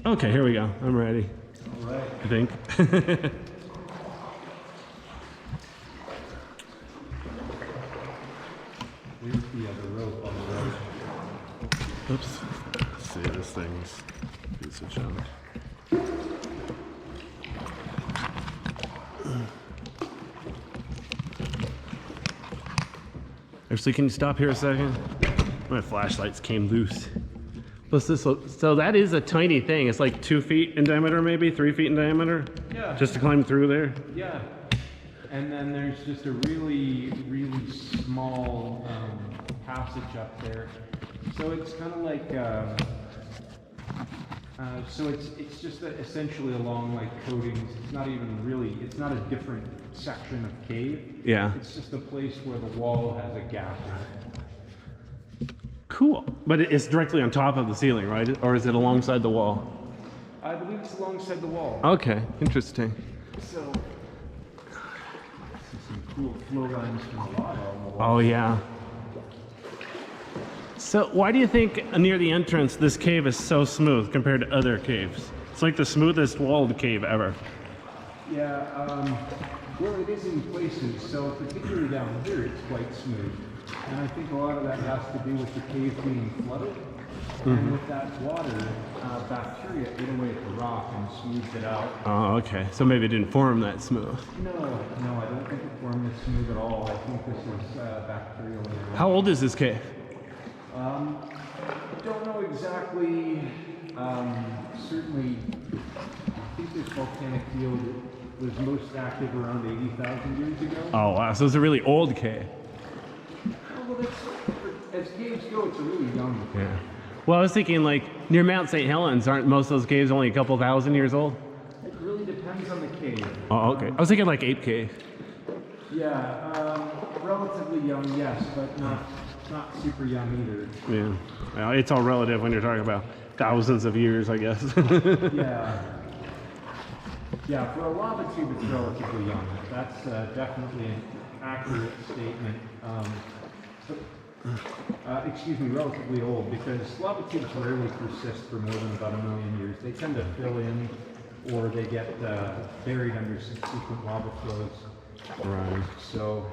Okay, here we go. I'm ready. All right. I think. Here's the other rope on the road. Oops. Let's see, this thing's a piece of junk. Actually, can you stop here a second? My flashlights came loose. What's this? So that is a tiny thing. It's like 2 feet in diameter, maybe 3 feet in diameter. Yeah. Just to climb through there. Yeah. And then there's just a really, really small passage up there. So it's kind of like, so it's just essentially along like coatings. It's not even really, it's not a different section of cave. Yeah. It's just a place where the wall has a gap in it. Cool. But it's directly on top of the ceiling, right? Or is it alongside the wall? I believe it's alongside the wall. Okay, interesting. So, some cool flow lines from the lava on the wall. Oh, yeah. So why do you think near the entrance this cave is so smooth compared to other caves? It's like the smoothest walled cave ever. Yeah, well it is in places, so particularly down here it's quite smooth. And I think a lot of that has to do with the cave being flooded. And with that water, bacteria ate away at the rock and smoothed it out. Oh, okay. So maybe it didn't form that smooth. No, I don't think it formed it smooth at all. I think this is bacterial. How old is this cave? Don't know exactly. Certainly, I think this volcanic field was most active around 80,000 years ago. Oh, wow. So it's a really old cave. Oh, well, as caves go, it's a really young cave. Yeah. Well, I was thinking like near Mount St. Helens, aren't most of those caves only a couple thousand years old? It really depends on the cave. Oh, okay. I was thinking like Ape Cave. Yeah, relatively young, yes, but not super young either. Yeah. Well, it's all relative when you're talking about thousands of years, I guess. Yeah. Yeah, for a lava tube, it's relatively young. That's definitely an accurate statement. Excuse me, relatively old, because lava tubes rarely persist for more than about 1 million years. They tend to fill in, or they get buried under subsequent lava flows. Right. So,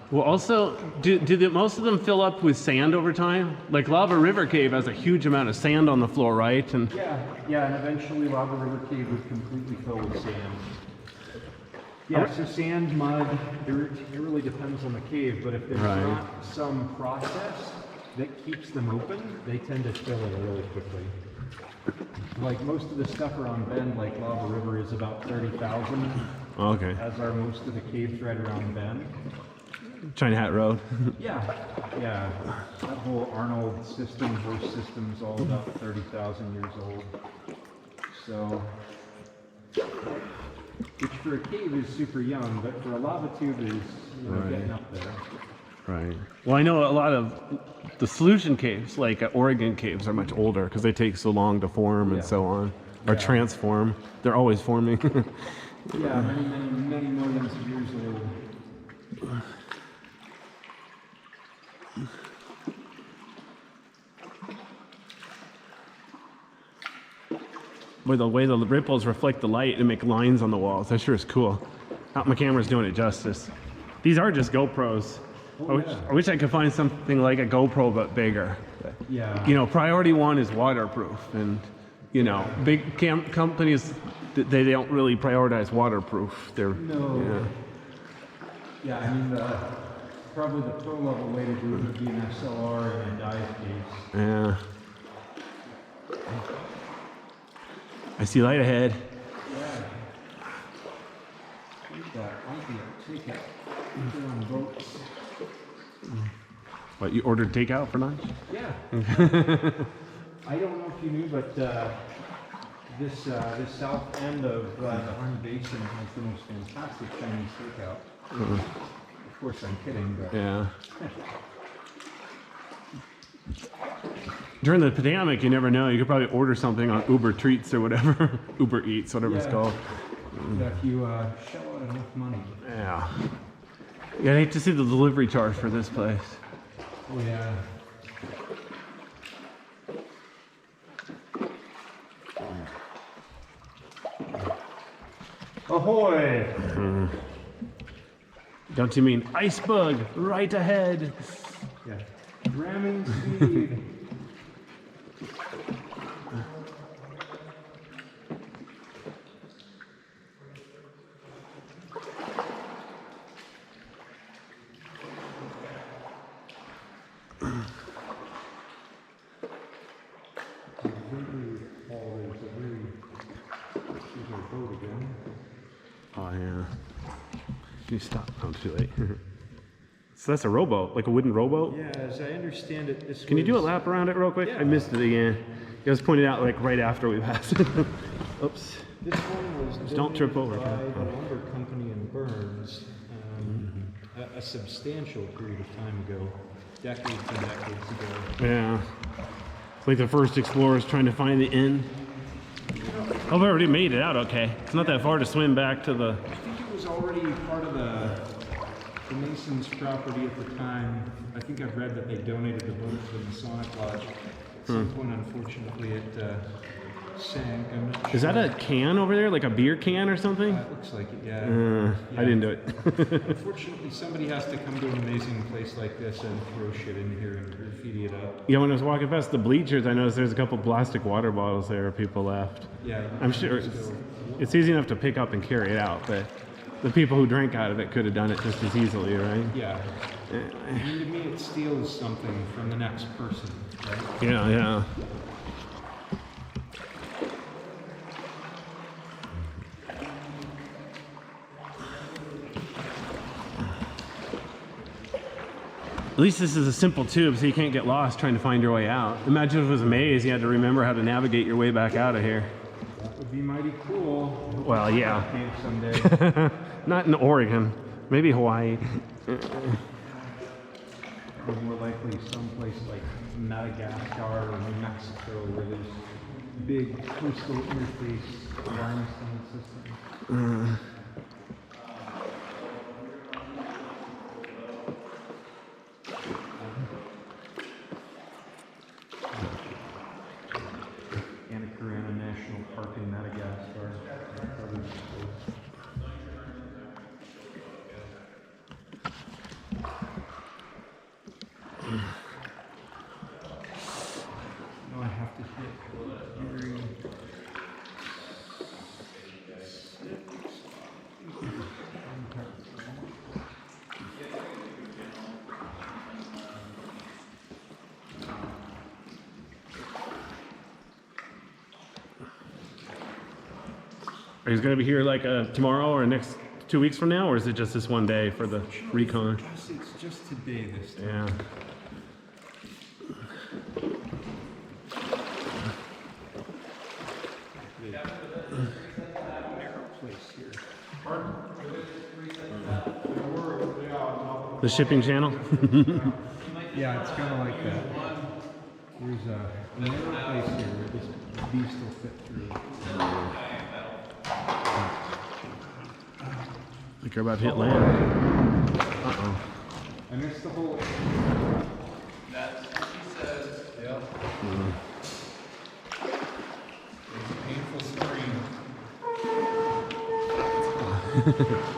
Well, also, do most of them fill up with sand over time? Like Lava River Cave has a huge amount of sand on the floor, right? And yeah, and eventually Lava River Cave would completely fill with sand. Yeah, so sand, mud, dirt, it really depends on the cave, but if there's not some process that keeps them open, they tend to fill in really quickly. Like most of the stuff around Bend, like Lava River, is about 30,000. Okay. As are most of the caves right around Bend. China Hat Road. Yeah. That whole Arnold system, horse system, is all about 30,000 years old. So, which for a cave is super young, but for a lava tube is getting up there. Right. Well, I know a lot of the solution caves, like Oregon caves, are much older because they take so long to form and so on, or transform. They're always forming. Yeah, many millions of years old. With the way the ripples reflect the light and make lines on the walls, that sure is cool. My camera's doing it justice. These are just GoPros. I wish I could find something like a GoPro but bigger. Yeah. You know, priority one is waterproof, and you know, big companies they don't really prioritize waterproof. Yeah, I mean, probably the pro level way to do it would be an SLR and a dive case. Yeah. I see light ahead. Yeah. I think that might be a ticket. Put on boats. What, you ordered takeout for lunch? Yeah. I don't know if you knew, but this south end of the Harney Basin has the most fantastic Chinese takeout. Of course, I'm kidding, but yeah. During the pandemic, you never know. You could probably order something on Uber Treats or whatever, Uber Eats, whatever it's called. Yeah, if you shell out enough money. Yeah. Yeah, I hate to see the delivery charge for this place. Oh yeah. Ahoy! Don't you mean ice bug right ahead? Yeah. Ramming speed. Oh yeah. Can you stop? Oh, too late. So that's a rowboat, like a wooden rowboat? Yeah, as I understand it, this Can you do a was- lap around it real quick? Yeah. I missed it again. It was pointed out like right after we passed it. Oops. This one was Don't trip over, donated okay? by the lumber company in Burns a substantial period of time ago, decades and decades ago. Yeah. It's like the first explorers trying to find the inn. Oh, we already made it out okay. It's not that far to swim back to the... I think it was already part of the Masons' property at the time. I think I've read that they donated the boat to the Masonic Lodge. At some point, unfortunately, it sank. I'm not Is sure. that a can over there? Like a beer can or something? It looks like it, yeah. I didn't do it. Unfortunately, somebody has to come to an amazing place like this and throw shit in here and graffiti it up. Yeah, when I was walking past the bleachers, I noticed there's a couple plastic water bottles there people left. Yeah, I'm sure it's easy enough to pick up and carry it out, but the people who drank out of it could have done it just as easily, right? Yeah. I mean, to me, it steals something from the next person, right? Yeah, yeah. At least this is a simple tube, so you can't get lost trying to find your way out. Imagine if it was a maze, you had to remember how to navigate your way back out of here. That would be mighty cool. Well, yeah. Cave someday. Not in Oregon, maybe Hawaii. Or more likely someplace like Madagascar or New Mexico where there's big coastal interface limestone systems. Anacarana National Park in Madagascar. Probably close. No, I have to hit very... Are you going to be here like tomorrow or next 2 weeks from now, or is it just this one day for the recon? Guess it's just today this time. Yeah. Place here. The shipping channel? Yeah, it's kind of like that. There's a narrow place here where this beast will fit through. I think you're about to hit land. Uh-oh. I missed the whole... That's what she says. Yep. It's a painful scream.